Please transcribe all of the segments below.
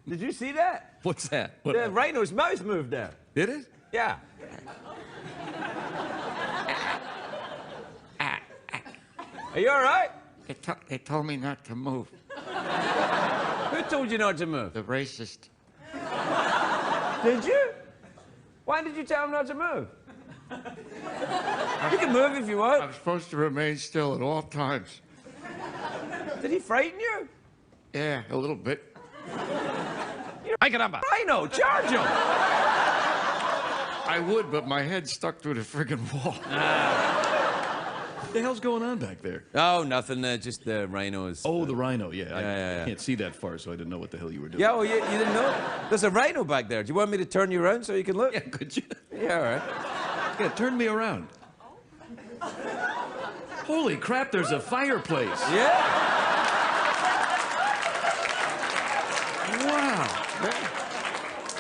Did you see that? What's that? What The rhino's mouth moved there. Did it? Yeah. Are you all right? They told me not to move. Who told you not to move? The racist. Did you? Why did you tell him not to move? You can move if you want. I'm supposed to remain still at all times. Did he frighten you? Yeah, a little bit. Make it up. Rhino, charge him. I would, but my head's stuck through the friggin' wall. What the hell's going on back there? Oh, nothing. Just the rhinos. Oh, the rhino, yeah. Yeah. I can't see that far, so I didn't know what the hell you were doing. Yeah, well, you didn't know? There's a rhino back there. Do you want me to turn you around so you can look? Yeah, could you? Yeah, all right. Yeah, turn me around. Holy crap, there's a fireplace. Yeah. Wow.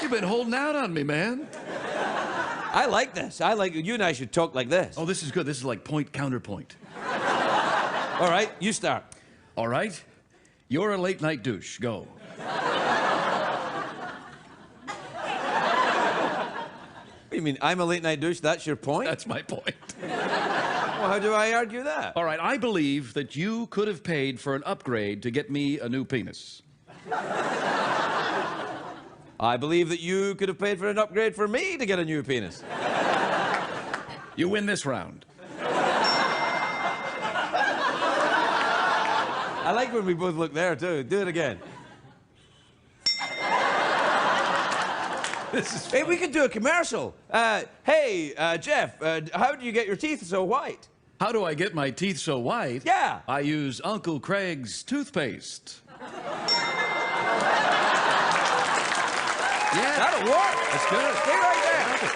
You've been holding out on me, man. I like this. I like it. You and I should talk like this. Oh, this is good. This is like point, counterpoint. All right, you start. All right. You're a late night douche. Go. What do you mean, I'm a late night douche? That's your point? That's my point. Well, how do I argue that? All right, I believe that you could have paid for an upgrade to get me a new penis. I believe that you could have paid for an upgrade for me to get a new penis. You win this round. I like when we both look there, too. Do it again. Hey, we could do a commercial. Hey, Jeff, how do you get your teeth so white? How do I get my teeth so white? Yeah. I use Uncle Craig's toothpaste. Yeah. That'll work. That's good. Stay right there.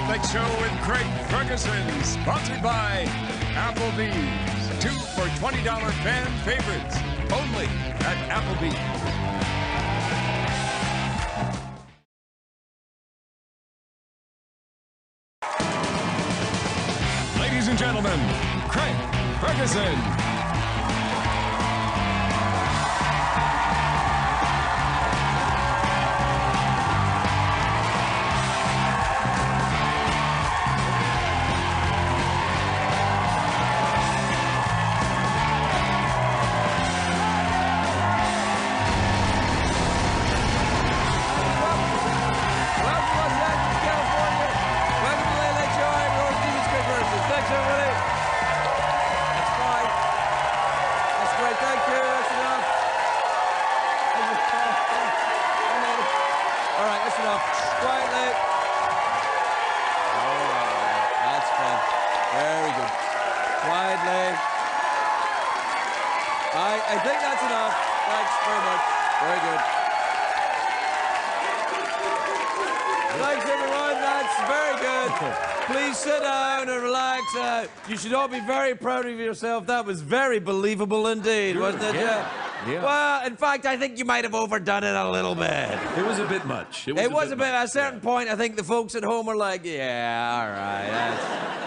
Late Show with Craig Ferguson, sponsored by Applebee's. 2 for $20 fan favorites, only at Applebee's. Ladies and gentlemen, Craig Ferguson. I think that's enough. Thanks very much. Very good. Thanks, everyone. That's very good. Please sit down and relax. You should all be very proud of yourself. That was very believable indeed, wasn't it? Yeah. Well, in fact, I think you might have overdone it a little bit. It was a bit much. It was a bit. At a certain point, I think the folks at home were like, yeah, all right,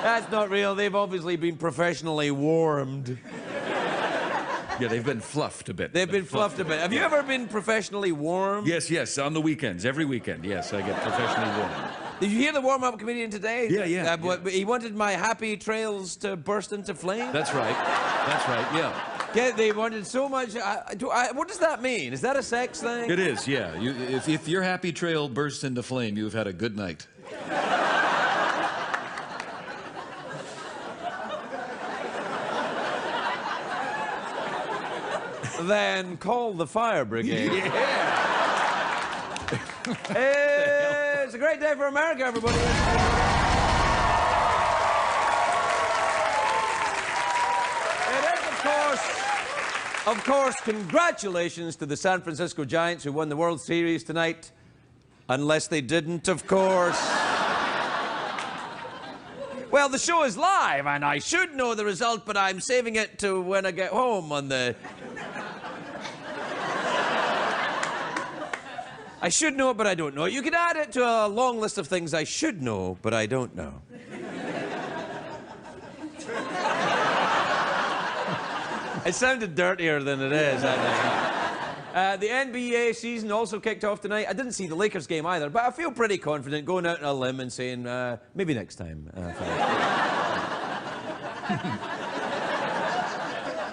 that's not real. They've obviously been professionally warmed. Yeah, they've been fluffed a bit. They've been fluffed a bit. Have you ever been professionally warmed? Yes, on the weekends. Every weekend, yes, I get professionally warmed. Did you hear the warm-up comedian today? Yeah. He wanted my happy trails to burst into flame. That's right, yeah. Yeah, they wanted so much. What does that mean? Is that a sex thing? It is, yeah. If your happy trail bursts into flame, you've had a good night. Then call the fire brigade. Yeah. It's a great day for America, everybody. It is, of course. Of course, congratulations to the San Francisco Giants who won the World Series tonight. Unless they didn't, of course. Well, the show is live, and I should know the result, but I'm saving it to when I get home on the... I should know it, but I don't know it. You can add it to a long list of things I should know, but I don't know. It sounded dirtier than it is, I think. The NBA season also kicked off tonight. I didn't see the Lakers game either, but I feel pretty confident going out on a limb and saying, maybe next time.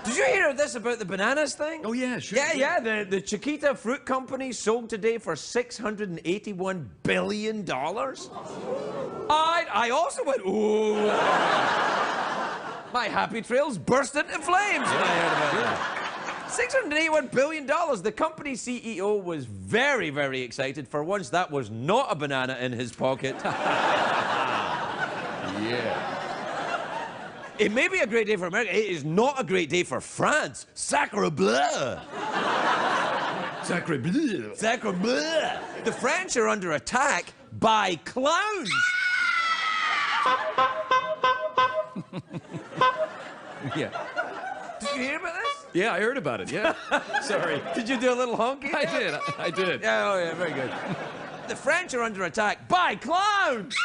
Did you hear this about the bananas thing? Oh, yeah, sure. Yeah. The Chiquita Fruit Company sold today for $681 billion. I also went, ooh. My happy trails burst into flames when I heard about that. $681 billion. The company CEO was very, very excited. For once, that was not a banana in his pocket. Yeah. It may be a great day for America. It is not a great day for France. Sacre bleu. Sacre bleu. Sacre bleu. The French are under attack by clowns. Yeah. Did you hear about this? Yeah, I heard about it, yeah. Sorry. Did you do a little honky? I did. Yeah, oh yeah, very good. The French are under attack by clowns.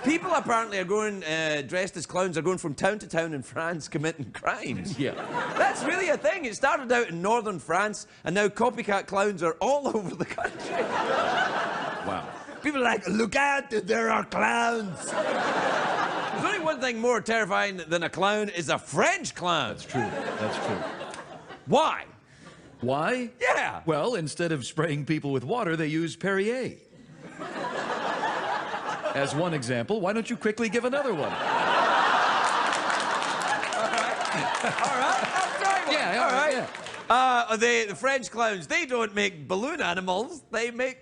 People apparently are going, dressed as clowns, are going from town to town in France committing crimes. Yeah. That's really a thing. It started out in northern France, and now copycat clowns are all over the country. Wow. People are like, look out, there are clowns. There's only one thing more terrifying than a clown is a French clown. That's true. That's true. Why? Why? Yeah. Well, instead of spraying people with water, they use Perrier. As one example, why don't you quickly give another one? All right, I'll try one. Yeah, all right. Yeah. The French clowns, they don't make balloon animals, they make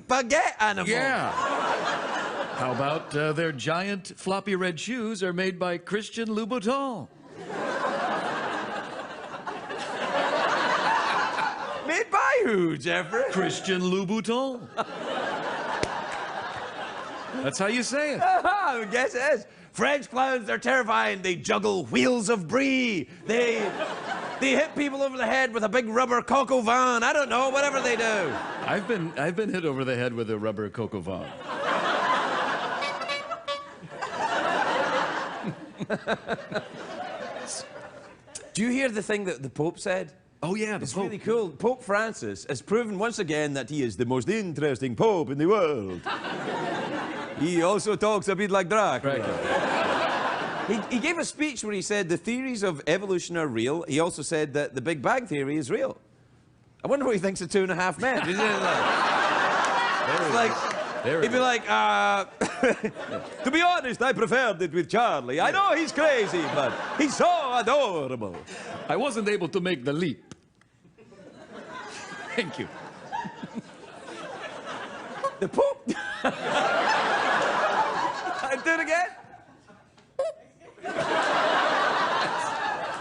baguette animals. Yeah. How about their giant floppy red shoes are made by Christian Louboutin? Made by who, Jeffrey? Christian Louboutin. That's how you say it. I guess it is. French clowns, they're terrifying. They juggle wheels of brie. They hit people over the head with a big rubber coq au vin. I don't know, whatever they do. I've been hit over the head with a rubber coq au vin. Do you hear the thing that the Pope said? Oh, yeah, It's really cool. Pope Francis has proven once again that he is the most interesting Pope in the world. He also talks a bit like Dracula. Right. He gave a speech where he said the theories of evolution are real. He also said that the Big Bang Theory is real. I wonder what he thinks of 2.5 Men. It's like, he'd be like, to be honest, I preferred it with Charlie. I know he's crazy, but he's so adorable. I wasn't able to make the leap. Thank you. The Pope... I do it again.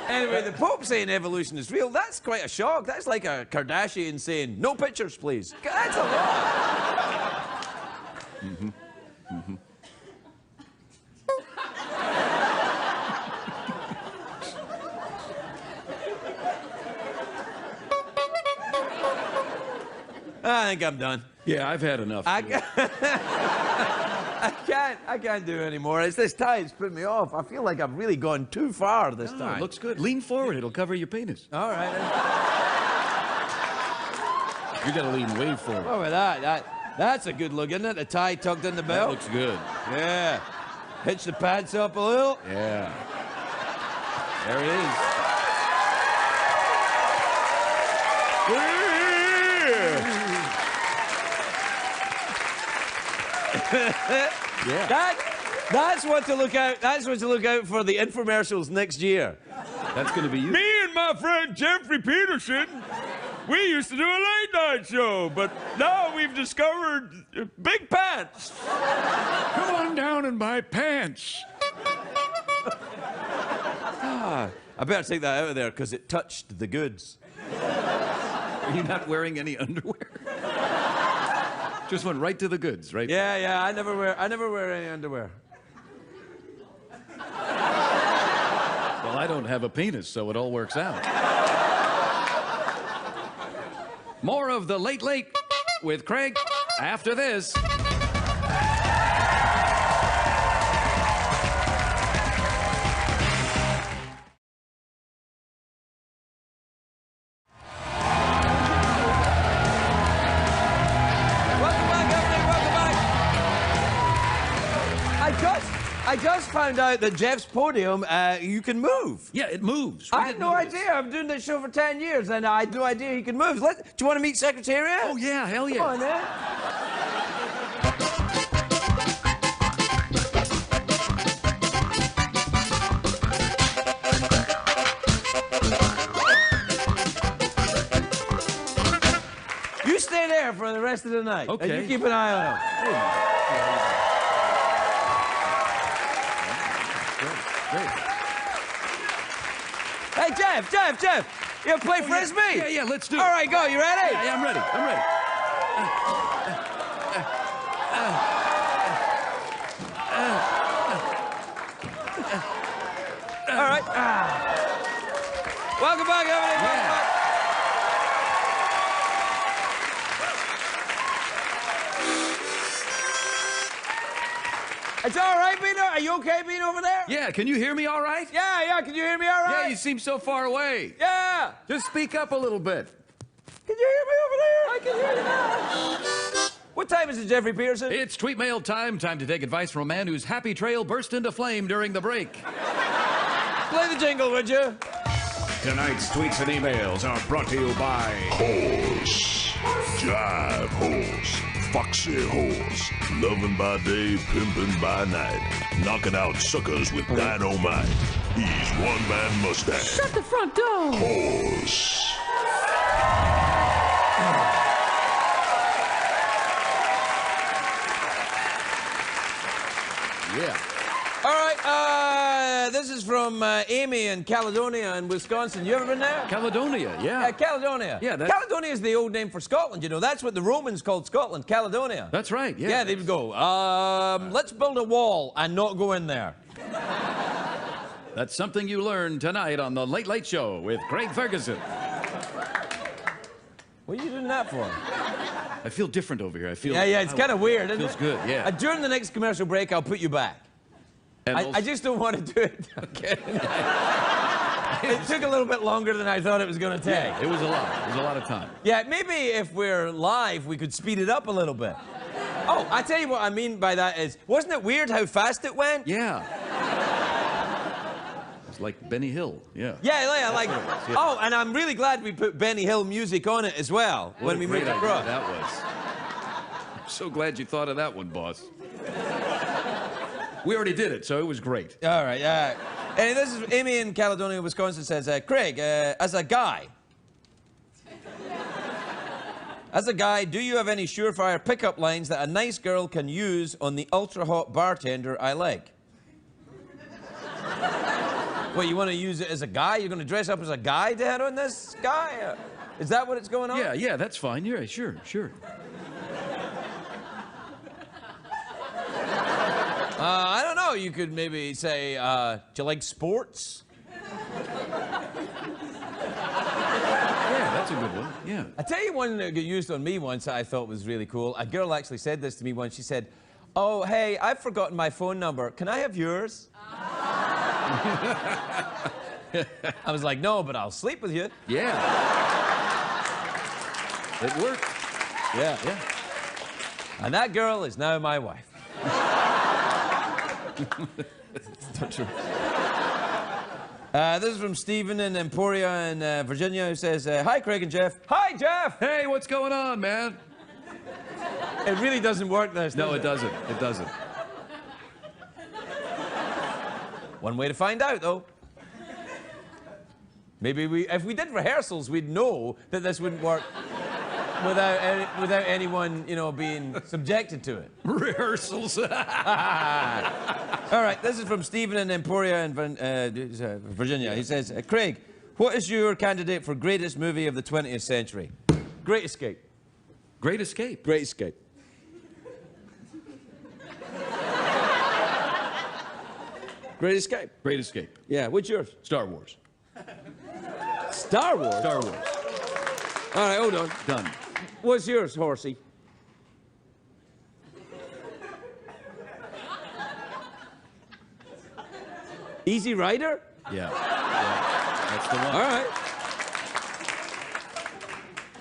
Anyway, the Pope saying evolution is real, that's quite a shock. That's like a Kardashian saying, no pictures, please. That's a lot. Mm-hmm. Mm-hmm. I think I'm done. Yeah, I've had enough. I can't do it anymore. It's this tie, it's putting me off. I feel like I've really gone too far this No, time. it looks good. Lean forward, it'll cover your penis. All right. You gotta lean way forward. What about that? That's a good look, isn't it? The tie tucked in the That belt. looks good. Yeah. Hitch the pads up a little. Yeah. There it is. Yeah. That's what to look out. That's what to look out for the infomercials next year. That's gonna be you. Me and my friend Jeffrey Peterson, we used to do a late night show, but now we've discovered big pants. Come on down and buy pants. I better take that out of there because it touched the goods. Are you not wearing any underwear? Just went right to the goods, right? Yeah, I never wear any underwear. Well, I don't have a penis, so it all works out. More of the Late Late with Craig after this. I just found out that Jeff's podium, you can move. Yeah, it moves. I had no idea. I've been doing this show for 10 years, and I had no idea he could move. Do you want to meet Secretariat? Oh, yeah, hell yeah. Come on, man. You stay there for the rest of the night. Okay. And you keep an eye on him. Hey, Jeff, you play Frisbee? Yeah, let's do it. All right, go. You ready? Yeah, I'm ready. All right. Welcome back, everybody. Welcome back. It's all right, Bean. Are you okay being over there? Yeah, can you hear me all right? Yeah. Can you hear me all right? Yeah, you seem so far away. Yeah. Just speak up a little bit. Can you hear me over there? I can hear you now. What time is it, Jeffrey Peterson? It's tweet mail time. Time to take advice from a man whose happy trail burst into flame during the break. Play the jingle, would you? Tonight's tweets and emails are brought to you by Horse, Jive Horse, Foxy Horse, loving by day, pimping by night, knocking out suckers with dynamite. He's one-man mustache. Shut the front door. Horse. Yeah. All right, this is from Amy in Caledonia in Wisconsin. You ever been there? Caledonia, yeah. Caledonia. Yeah, Caledonia is the old name for Scotland, you know. That's what the Romans called Scotland, Caledonia. That's right, yeah. Yeah, they would go, let's build a wall and not go in there. That's something you learn tonight on The Late Late Show with Craig Ferguson. What are you doing that for? I feel different over here. I feel... Yeah, it's kind of weird, isn't it? Feels good, yeah. During the next commercial break, I'll put you back. And I just don't want to do it. Okay. It took a little bit longer than I thought it was going to take. Yeah, it was a lot. It was a lot of time. Yeah, maybe if we're live, we could speed it up a little bit. Oh, I tell you what I mean by that is, wasn't it weird how fast it went? Yeah. It's like Benny Hill, yeah. Yeah, like... Yeah. Oh, and I'm really glad we put Benny Hill music on it as well when we moved across. That was. I'm so glad you thought of that one, boss. We already did it, so it was great. All right, yeah. And this is Amy in Caledonia, Wisconsin says, Craig, as a guy, do you have any surefire pickup lines that a nice girl can use on the ultra-hot bartender I like? What, you want to use it as a guy? You're going to dress up as a guy to head on this guy? Is that what it's going on? Yeah, that's fine. Yeah, sure. I don't know. You could maybe say, do you like sports? Yeah, that's a good one. Yeah. I tell you one that got used on me once I thought was really cool. A girl actually said this to me once. She said, oh, hey, I've forgotten my phone number. Can I have yours? I was like, no, but I'll sleep with you. Yeah. It worked. Yeah. And that girl is now my wife. It's not true. This is from Stephen in Emporia in Virginia, who says, hi, Craig and Jeff. Hi, Jeff! Hey, what's going on, man? It really doesn't work, this, No, does it doesn't. It doesn't. One way to find out, though. Maybe if we did rehearsals, we'd know that this wouldn't work without anyone, you know, being subjected to it. Rehearsals. All All right, this is from Stephen in Emporia in Virginia. He says, Craig, what is your candidate for greatest movie of the 20th century? Great Escape. Great Escape. Great Escape. Great Escape. Great Escape. Yeah, what's yours? Star Wars. Star Wars? Star Wars. All right, hold on. Done. What's yours, Horsey? Easy Rider? Yeah. That's the one. All right.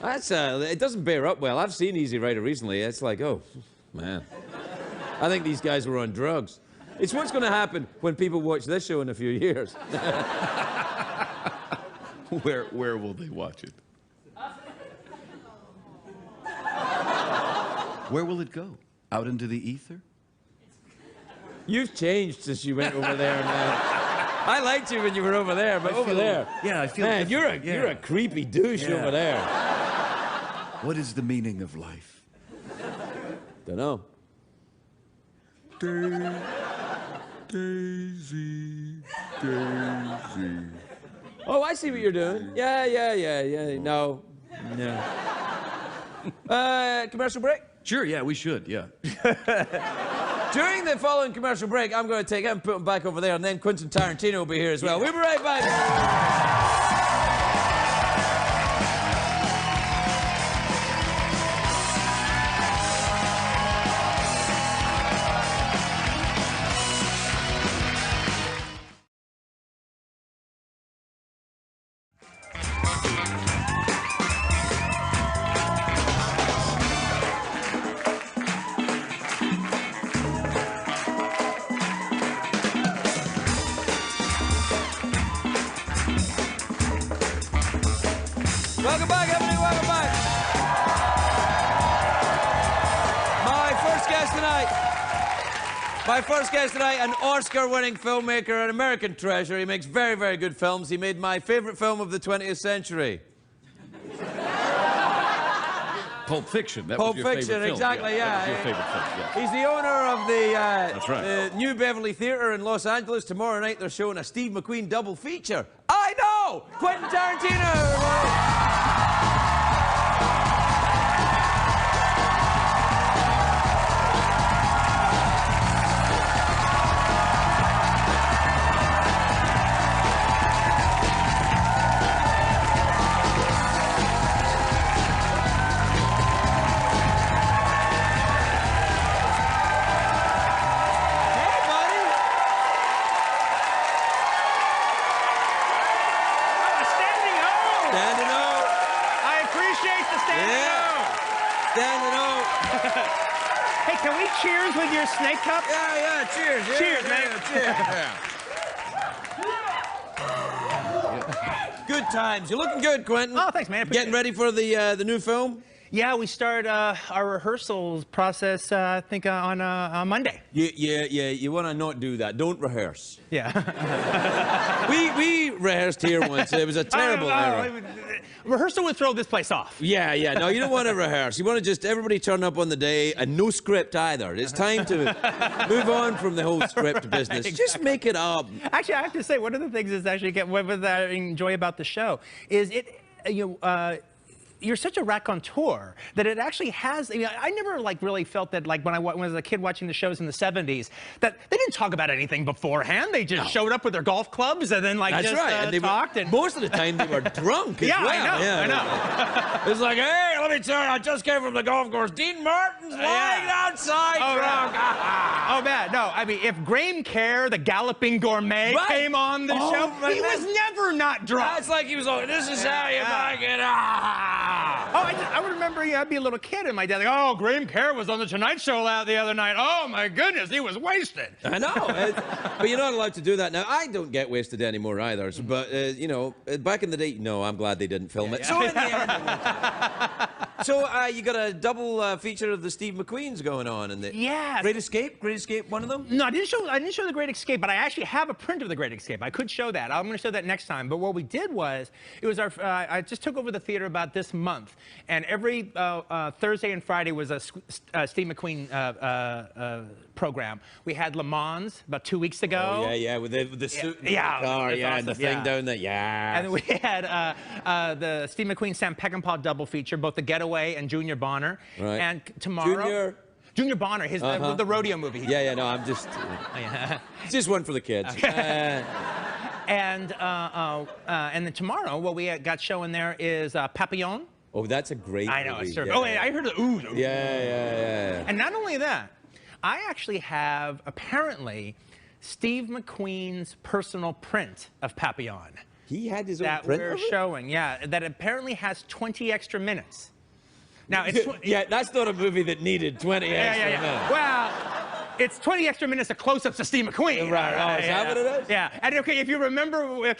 That's it doesn't bear up well. I've seen Easy Rider recently. It's like, oh, man. I think these guys were on drugs. It's what's going to happen when people watch this show in a few years. Where will they watch it? Where will it go? Out into the ether? You've changed since you went over there, man. I liked you when you were over there, but over there. Yeah, I feel. Man, you're a creepy douche over there. What is the meaning of life? Dunno. Daisy, Daisy. Oh, I see what you're doing. Yeah. No. Commercial break? Sure, yeah, we should, yeah. During the following commercial break, I'm going to take him and put him back over there, and then Quentin Tarantino will be here as well. We'll be right back. Welcome back, everybody, welcome back. My first guest tonight, an Oscar-winning filmmaker, an American treasure. He makes very, very good films. He made my favorite film of the 20th century. Pulp Fiction. That Pulp was your Fiction, favorite film. exactly, yeah. That was your favorite film, yeah. He's the owner of the, That's right. the New Beverly Theatre in Los Angeles. Tomorrow night they're showing a Steve McQueen double feature. I know! Quentin Tarantino! Hey, can we cheers with your snake cup? Yeah, cheers. Yeah, Cheers, man. Cheers. Good times. You're looking good, Quentin. Oh, thanks, man. Getting ready for the new film? Yeah, we start our rehearsals process, I think, on Monday. You want to not do that. Don't rehearse. Yeah. we rehearsed here once. It was a terrible error. Rehearsal would throw this place off. Yeah. No, you don't want to rehearse. You want to just everybody turn up on the day and no script either. It's time to move on from the whole script business. Exactly. Just make it up. Actually, I have to say, one of the things is actually what I enjoy about the show is you're such a raconteur that it actually has. I never really felt that when I was a kid watching the shows in the '70s that they didn't talk about anything beforehand. They just showed up with their golf clubs and then That's right. And they talked. Most of the time they were drunk as well. I know. It's like, hey, let me tell you, I just came from the golf course. Dean Martin's lying outside drunk. Oh man, no. I mean, if Graham Kerr, the galloping gourmet, came on the show, he was never not drunk. It's like he was like, this is how you like it. I would remember, I'd be a little kid and my dad like, oh, Graham Kerr was on the Tonight Show the other night. Oh my goodness, he was wasted. I know, but you're not allowed to do that now. I don't get wasted anymore either. But back in the day, no, I'm glad they didn't film it. So in the end, So you got a double feature of the Steve McQueen's going on, and the Great Escape, one of them. No, I didn't show the Great Escape, but I actually have a print of the Great Escape. I could show that. I'm going to show that next time. But what we did was, it was our. I just took over the theater about this month, and every Thursday and Friday was a Steve McQueen program. We had Le Mans about 2 weeks ago. Oh, yeah, with the suit in the car, awesome. and the thing down there, And then we had the Steve McQueen Sam Peckinpah double feature, both The Getaway and Junior Bonner. Right. And tomorrow, Junior Bonner, his the rodeo movie. Yeah, no, I'm just it's just one for the kids. And then tomorrow, what we got showing there is Papillon. Oh, that's a great movie. I know. Oh, I heard the ooh. Yeah. And not only that, I actually have, apparently, Steve McQueen's personal print of Papillon. He had his own that print we're of it? showing, that apparently has 20 extra minutes. Now, it's yeah, that's not a movie that needed 20 extra minutes. Well, it's 20 extra minutes of close-ups of Steve McQueen. Right. Oh, is that what it is? Yeah. And okay, if you remember,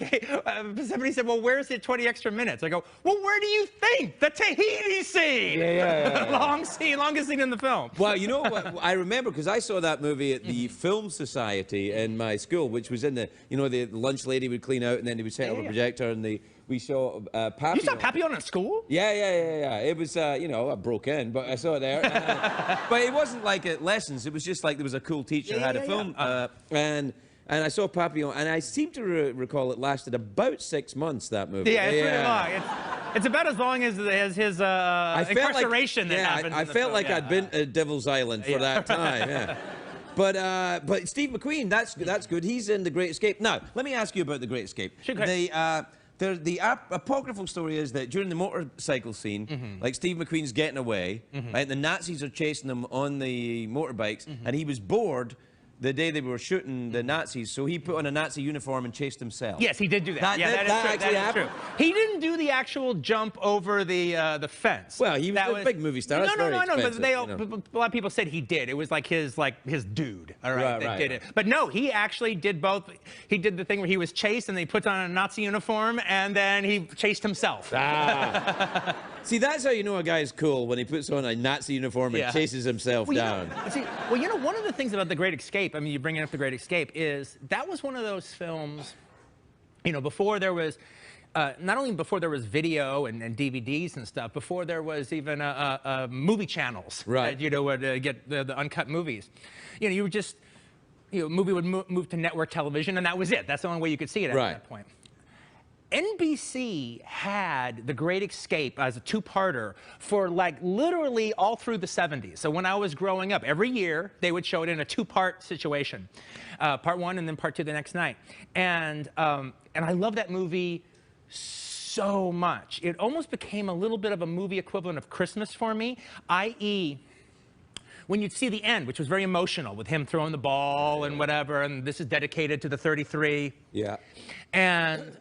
somebody said, well, where's the 20 extra minutes? I go, well, where do you think? The Tahiti scene. Yeah. Long scene, longest scene in the film. Well, you know what? I remember because I saw that movie at the Film Society in my school, which was in the, the lunch lady would clean out and then they would set up a projector and we saw Papillon. You saw Papillon in school? Yeah. It was, I broke in, but I saw it there. But it wasn't like at lessons. It was just like there was a cool teacher had a film. And I saw Papillon, and I seem to recall it lasted about 6 months, that movie. Yeah, it's pretty long. It's about as long as his incarceration that happened. I felt like I'd been at Devil's Island for that time, yeah. But Steve McQueen, that's good. He's in The Great Escape. Now, let me ask you about The Great Escape. Sure, the apocryphal story is that during the motorcycle scene, like Steve McQueen's getting away, right, the Nazis are chasing him on the motorbikes, and he was bored the day they were shooting the Nazis, so he put on a Nazi uniform and chased himself. Yes, he did do that. That is true. He didn't do the actual jump over the fence. Well, he was a big movie star. No, That's very expensive, but a lot of people said he did. It was like his dude, all right, that did it. But no, he actually did both. He did the thing where he was chased and they put on a Nazi uniform and then he chased himself. See, that's how you know a guy's cool, when he puts on a Nazi uniform and chases himself down. One of the things about The Great Escape, I mean, you're bringing up The Great Escape, is that was one of those films, before there was, not only before there was video and DVDs and stuff, before there was even movie channels, right? Would get the uncut movies. You would just, movie would move to network television, and that was it. That's the only way you could see it at that point. NBC had The Great Escape as a two-parter for literally all through the 70s. So when I was growing up, every year they would show it in a two-part situation. Part one and then part two the next night. And I love that movie so much. It almost became a little bit of a movie equivalent of Christmas for me, i.e., when you'd see the end, which was very emotional, with him throwing the ball and whatever, and this is dedicated to the 33. Yeah. And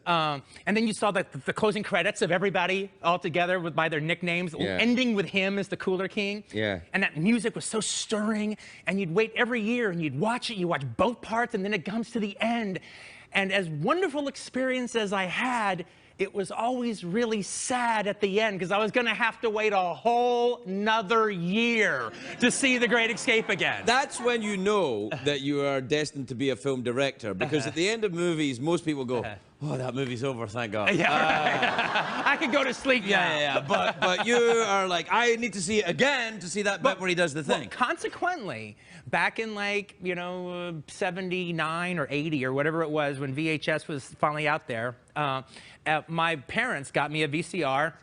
then you saw the closing credits of everybody all together by their nicknames, ending with him as the Cooler King. Yeah. And that music was so stirring, and you'd wait every year and you'd watch it. You watch both parts, and then it comes to the end. And as wonderful experience as I had, it was always really sad at the end because I was going to have to wait a whole nother year to see The Great Escape again. That's when you know that you are destined to be a film director, because at the end of movies, most people go, oh, that movie's over, thank God. Yeah, I could go to sleep now. Yeah. But you are like, I need to see it again to see that bit where he does the thing. Consequently, back in 79 or 80 or whatever it was when VHS was finally out there, my parents got me a VCR,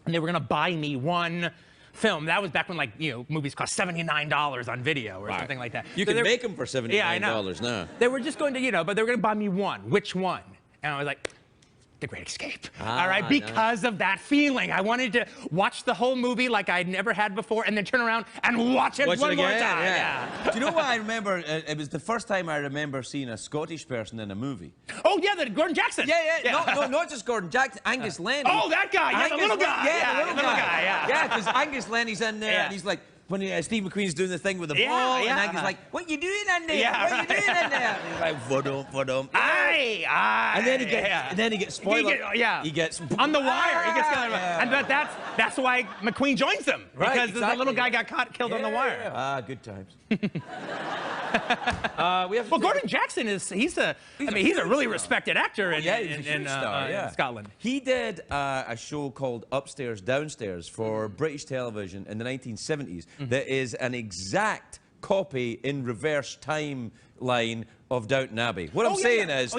and they were going to buy me one film. That was back when movies cost $79 on video or something like that. You can make them for $79 now. They were just going to, but they were going to buy me one. Which one? And I was like, The Great Escape. All right, because of that feeling. I wanted to watch the whole movie like I'd never had before, and then turn around and watch it one more time. Yeah. Do you know what I remember? It was the first time I remember seeing a Scottish person in a movie. Oh, yeah, Gordon Jackson. Yeah. No, not just Gordon Jackson. Angus Lenny. Oh, that guy. Yeah, the little guy. Yeah, the little guy. Yeah, because Angus Lenny's in there, and he's like, when Steve McQueen's doing the thing with the Yeah, ball, yeah. and Hank's like, "What you doing in there? Yeah, What you doing in there?" And he's like, "Vodum." Aye. And then he gets spoiled. He gets on the wire. He gets Yeah. and that's why McQueen joins them, Right, because the exactly. little guy got killed on the wire. Ah, good times. We have to Well, take Gordon Jackson he's a really respected actor in he's a huge star, in Scotland. He did a show called Upstairs, Downstairs for British television in the 1970s that is an exact copy in reverse timeline of Downton Abbey. What I'm saying is,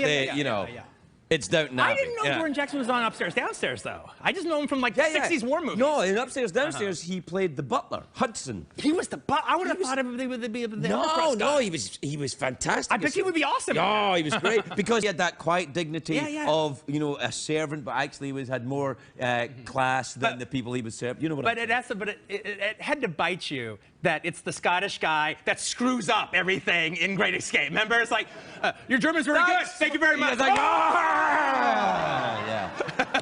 it's Downton Abbey. I didn't know Gordon Jackson was on Upstairs, Downstairs, though. I just know him from like 60s war movies. No, in Upstairs, Downstairs, he played the butler, Hudson. He was the I would have thought of him would be the No, he was fantastic. I bet he would be awesome. Oh, he was great because he had that quiet dignity Yeah. of a servant, but actually had more class than the people he was serving. You know what? But it had to bite you that it's the Scottish guy that screws up everything in Great Escape. Remember, it's like your German's very good. Thank you very much. It's like,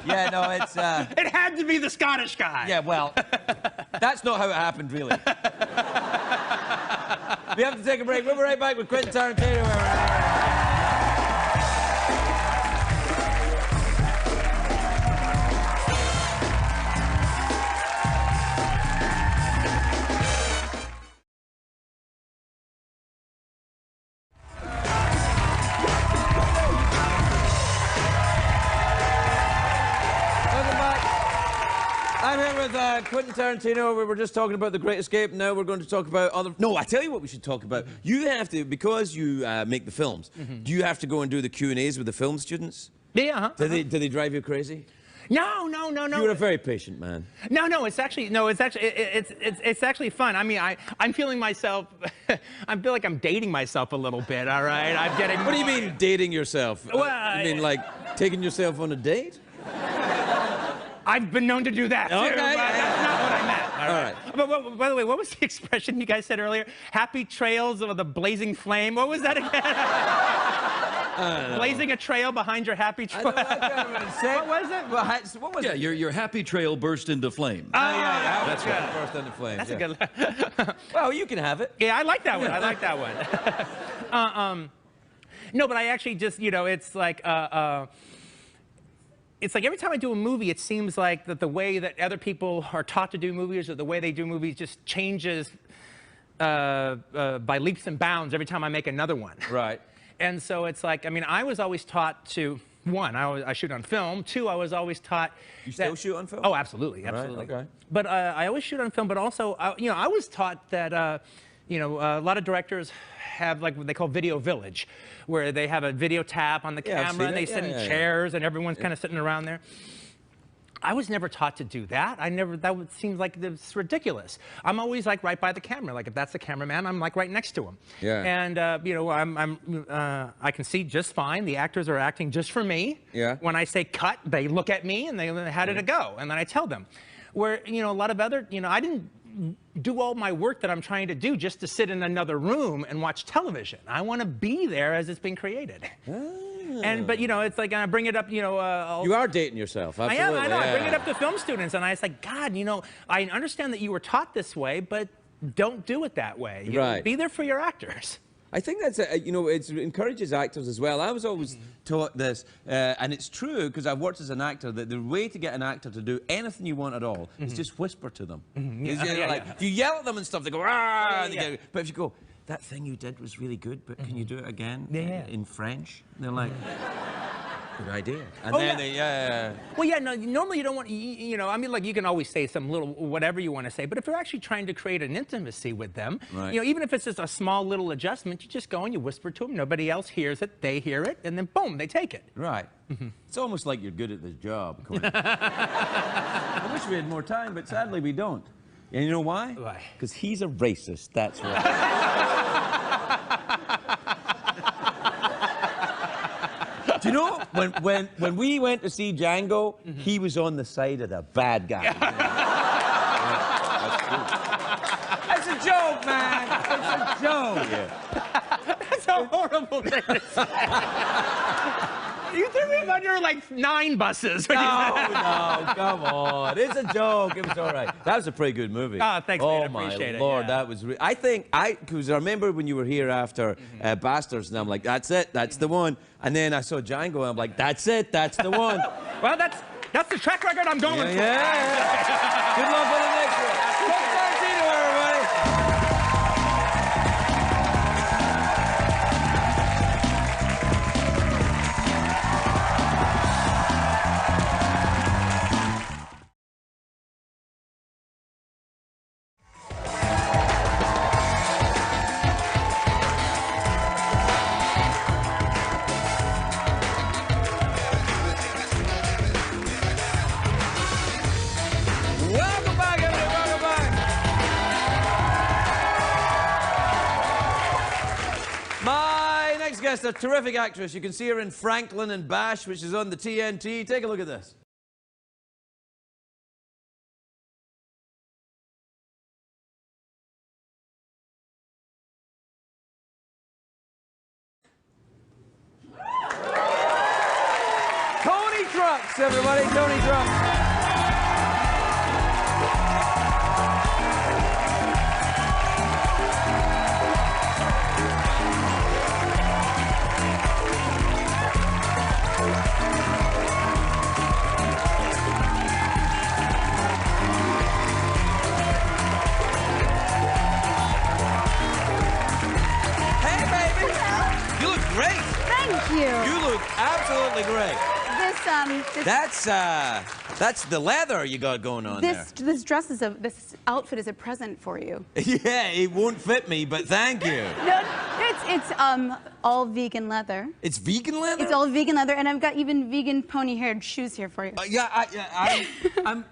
yeah, no, it's. It had to be the Scottish guy. Yeah, well, that's not how it happened, really. We have to take a break. We'll be right back with Quentin Tarantino. I'm here with Quentin Tarantino. We were just talking about The Great Escape. Now we're going to talk about other... No, I tell you what we should talk about. You have to, because you make the films, do you have to go and do the Q&As with the film students? Yeah. Do they drive you crazy? No. You're a very patient man. No, it's actually fun. I mean, I'm feeling myself. I feel like I'm dating myself a little bit. All right, I'm getting. What do you mean dating yourself? Well, you mean like taking yourself on a date? I've been known to do that too. Okay. But that's not what I meant. All right. But by the way, what was the expression you guys said earlier? Happy trails of the blazing flame. What was that again? Blazing a trail behind your happy trail. What was it? What was Yeah, it? your happy trail burst into flame. Yeah, That's right. right. Burst into flames. That's a good. Well, you can have it. Yeah, I like that one. I like that one. No, but I actually just, it's like every time I do a movie, it seems like that the way that other people are taught to do movies or the way they do movies just changes by leaps and bounds every time I make another one. Right. And so it's like, I mean, I was always taught to, one, I shoot on film. Two, I was always taught. You still shoot on film? Oh, absolutely, absolutely. Right, okay. But I always shoot on film, but also, I was taught that, a lot of directors have like what they call video village, where they have a video tap on the camera and they sit in chairs and everyone's kind of sitting around there. I was never taught to do that. That seems like it's ridiculous. I'm always like right by the camera. Like if that's the cameraman, I'm like right next to him. Yeah. And I can see just fine. The actors are acting just for me. Yeah. When I say cut, they look at me and they how did it go? And then I tell them. Where a lot of other, I didn't do all my work that I'm trying to do just to sit in another room and watch television. I want to be there as it's being created. But it's like I bring it up, you are dating yourself. Absolutely. I know. I bring it up to film students, and I was like, God, I understand that you were taught this way, but don't do it that way. Right. Be there for your actors. I think that's, it encourages actors as well. I was always taught this, and it's true, because I've worked as an actor, that the way to get an actor to do anything you want at all is just whisper to them. If you yell at them and stuff, they go, ah! But if you go, that thing you did was really good, but can you do it again in French? And they're like, good idea. And Well, no, normally you don't want, I mean, like you can always say some little whatever you want to say, but if you're actually trying to create an intimacy with them, even if it's just a small little adjustment, you just go and you whisper to them, nobody else hears it, they hear it, and then boom, they take it. Right. It's almost like you're good at this job, Quentin. I wish we had more time, but sadly we don't. And you know why? Why? Because he's a racist, that's why. Do you know, when we went to see Django, he was on the side of the bad guy. That's a joke, man. It's a joke. That's a horrible thing to say. You threw me under like 9 buses. No, come on. It's a joke. It was all right. That was a pretty good movie. Oh, thanks, man. I my appreciate it, Lord, yeah. that was. Because I remember when you were here after Bastards, and I'm like, that's it, that's the one. And then I saw Django, and I'm like, that's it, that's the one. Well, that's the track record I'm going for. Yeah. Good luck on the next one. Quentin Tarantino, everybody. Welcome back, everybody. Welcome back. My next guest, a terrific actress. You can see her in Franklin and Bash, which is on the TNT. Take a look at this. Toni Trucks, everybody. Toni Trucks. Hey, baby. You look great. Thank you. You look absolutely great. That's the leather you got going on there. This outfit is a present for you. Yeah, it won't fit me, but thank you. No, it's all vegan leather. It's vegan leather? It's all vegan leather, and I've got even vegan pony-haired shoes here for you. I'm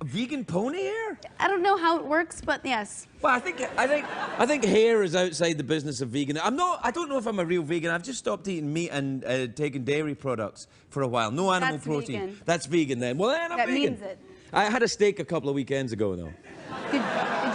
vegan pony hair? I don't know how it works, but yes. Well, I think hair is outside the business of vegan. I don't know if I'm a real vegan. I've just stopped eating meat and taking dairy products for a while. No animal That's protein. vegan. That's vegan then. Well, then I'm That vegan. means it. I had a steak a couple of weekends ago, though. Did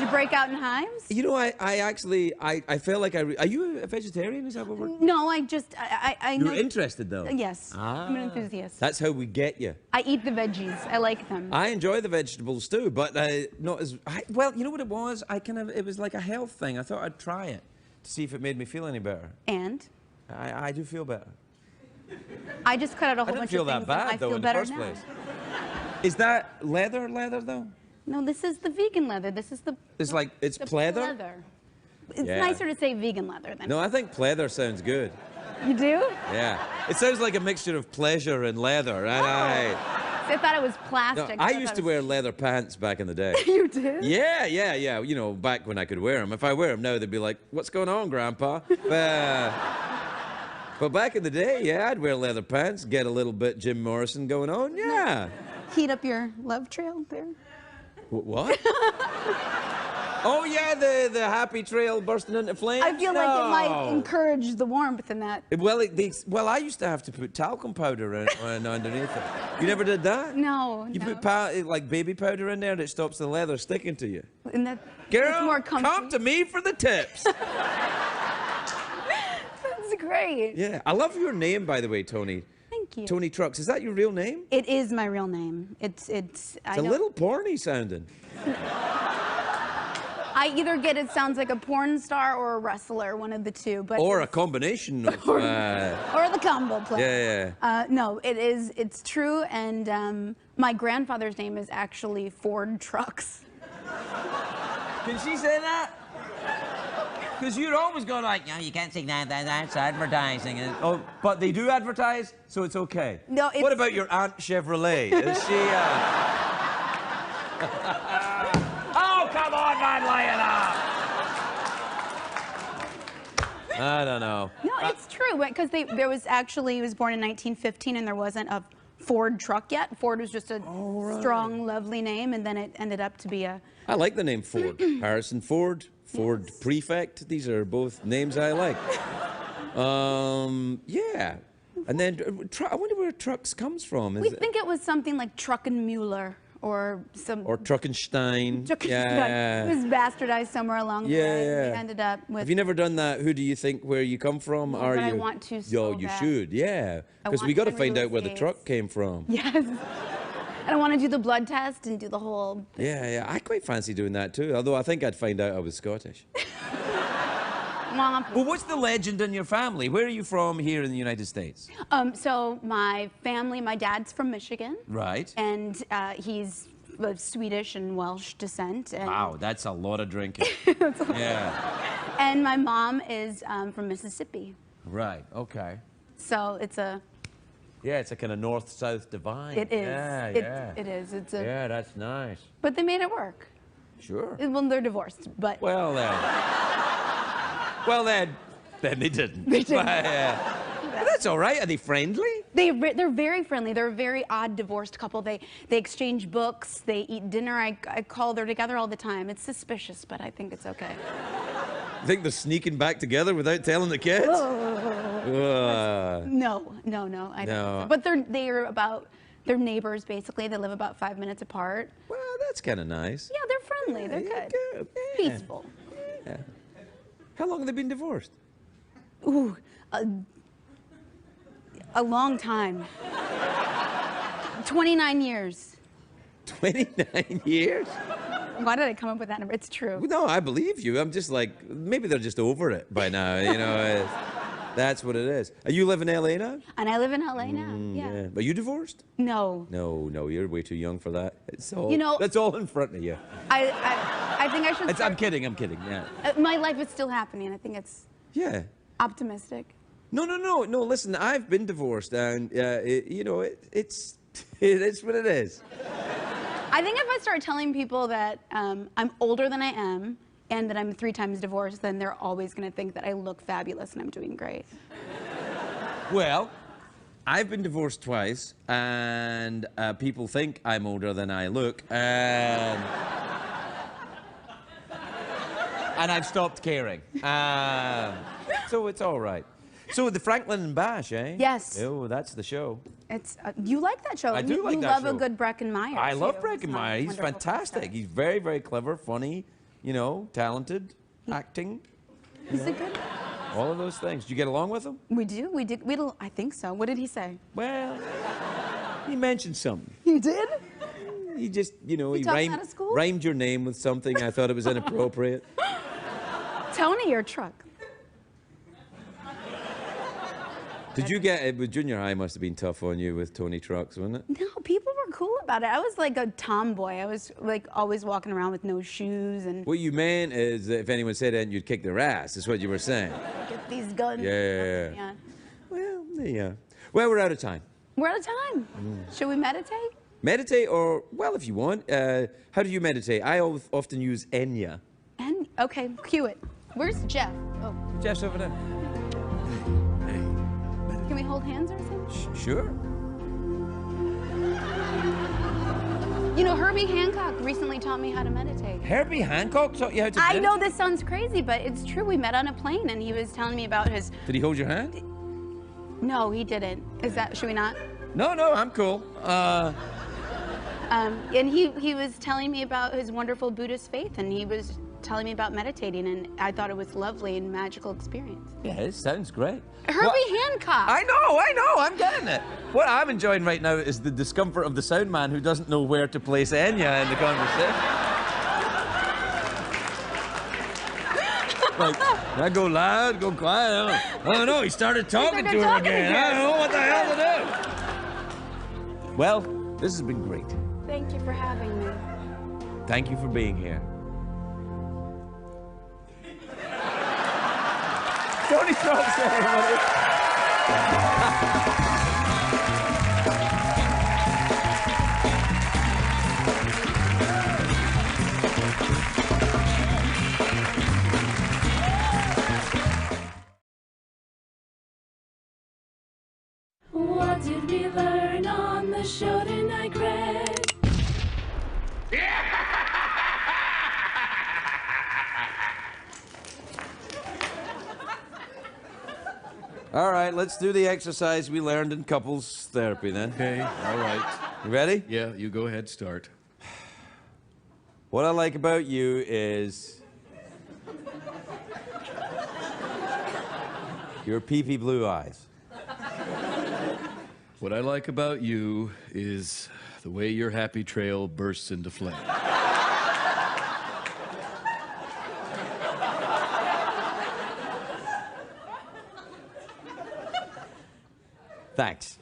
you break out in hives? You know, I felt like are you a vegetarian? Is that what we're... No, I know. You're interested, though? Yes, I'm an enthusiast. That's how we get you. I eat the veggies. I like them. I enjoy the vegetables too, but not as... well, you know what it was? It was like a health thing. I thought I'd try it to see if it made me feel any better. And? I do feel better. I just cut out a whole I didn't bunch feel of that things, and bad, I though, feel in the better first now. place. Is that leather, though? No, this is the vegan leather. This is the... It's like, it's the pleather? pleather. It's Yeah. nicer to say vegan leather than... No, I think pleather sounds good. You do? Yeah. It sounds like a mixture of pleasure and leather. And I thought it was no, plastic. I so used thought to it wear was- leather pants back in the day. You did? Yeah. You know, back when I could wear them. If I wear them now, they'd be like, what's going on, Grandpa? But back in the day, yeah, I'd wear leather pants, get a little bit Jim Morrison going on, yeah. Heat up your love trail there? What? Oh, yeah, the happy trail bursting into flames? I feel like it might encourage the warmth in that. Well, I used to have to put talcum powder in underneath it. You never did that? No, You no. put like baby powder in there that stops the leather sticking to you. And that, Girl, it's more comfy. come to me for the tips. That's great. Yeah, I love your name, by the way, Toni. Thank you. Toni Trucks. Is that your real name? It is my real name. It's It's a little porny sounding. I either get it sounds like a porn star or a wrestler, one of the two. But Or a combination of... or the combo player. Yeah. No, it's true, and my grandfather's name is actually Ford Trucks. Can she say that? Because you're always going like, no, you can't say that's advertising. Oh, but they do advertise, so it's okay. No, it's... What about your Aunt Chevrolet? Is she... Oh, come on, man, lay it up! I don't know. No, it's true, because he was born in 1915, and there wasn't a Ford truck yet. Ford was just a strong, lovely name, and then it ended up to be a... I like the name Ford. Harrison Ford, Ford Prefect. These are both names I like. Yeah. And then, I wonder where Trucks comes from. We think it was something like Truckenmuller or some. Or Truckenstein. It was bastardized somewhere along the way. Yeah. We ended up with. Have you never done that? Who do you think where you come from? No, Are but I you? want to Yo, so you bad. should. Yeah. I Because we want got to Henry find out where the Louis truck came from. Yes. And I want to do the blood test and do the whole. Yeah. I quite fancy doing that too. Although I think I'd find out I was Scottish. Womp. Well, what's the legend in your family? Where are you from here in the United States? So my family, my dad's from Michigan. Right. And he's of Swedish and Welsh descent. And, Wow, that's a lot of drinking. Yeah. and my mom is from Mississippi. Right. Okay. So it's a. Yeah, it's a kind of north-south divide. It is. Yeah, It is. It's a. Yeah, that's nice. But they made it work. Sure. Well, they're divorced, but. Well then they didn't. They didn't. But that's all right. Are they friendly? They're very friendly. They're a very odd divorced couple. They exchange books. They eat dinner. I call. They're together all the time. It's suspicious, but I think it's okay. You think they're sneaking back together without telling the kids? No. I don't. But they're neighbors basically. They live about 5 minutes apart. Well, that's kind of nice. Yeah, they're friendly. They're good. Yeah. Peaceful. Yeah. How long have they been divorced? Ooh, a long time. 29 years. 29 years? Why did I come up with that number? It's true. Well, no, I believe you. I'm just like, maybe they're just over it by now. You know, that's what it is. You live in LA now? And I live in LA now. Yeah. Are you divorced? No. No, you're way too young for that. It's all, You know- that's all in front of you. I think I should. I'm kidding. Yeah. My life is still happening. I think it's Yeah. optimistic. No. Listen, I've been divorced, and it's what it is. I think if I start telling people that I'm older than I am and that I'm 3 times divorced, then they're always going to think that I look fabulous and I'm doing great. Well, I've been divorced twice, and people think I'm older than I look, and I've stopped caring. So it's all right. So the Franklin and Bash, eh? Yes. Oh, that's the show. It's you like that show. I do like you that love show. a good Breckenmeyer. I love too. Breckenmeyer. He's Wonderful fantastic. character. He's very, very clever, funny, talented, acting. He's a good. All of those things. Did you get along with him? We did. I think so. What did he say? Well, he mentioned something. He did. He just, he talked out of school? rhymed your name with something. I thought it was inappropriate. Tony or Truck? Did you get with junior high? Must have been tough on you with Tony Trucks, wasn't it? No, people were cool about it. I was like a tomboy. I was like always walking around with no shoes and What you meant is that if anyone said that, you'd kick their ass. Is what you were saying. get these guns. Yeah. Well, yeah. Well, we're out of time. We're out of time. Should we meditate? Meditate, or well, if you want. How do you meditate? I often use Enya. And okay, cue it. Where's Jeff? Oh, Jeff's over there. can we hold hands or something? Sure. You know, Herbie Hancock recently taught me how to meditate. Herbie Hancock taught you how to I meditate? know this sounds crazy, but it's true. We met on a plane, and he was telling me about his. Did he hold your hand? No, he didn't. Should we not? No, I'm cool. And he was telling me about his wonderful Buddhist faith, and he was telling me about meditating, and I thought it was lovely and magical experience. Yeah, it sounds great. Herbie Hancock. I know, I'm getting it. What I'm enjoying right now is the discomfort of the sound man who doesn't know where to place Enya in the conversation. Like, I go loud, go quiet. Oh no, he started talking to her again. I don't know what the hell to do. Well, this has been great. Thank you for having me. Thank you for being here. Tony Trucks, everybody. What did we learn on the show tonight, Greg? All right, let's do the exercise we learned in couples therapy then. Okay, all right. You ready? Yeah, you go ahead, start. What I like about you is your peepee blue eyes. What I like about you is the way your happy trail bursts into flame. Thanks.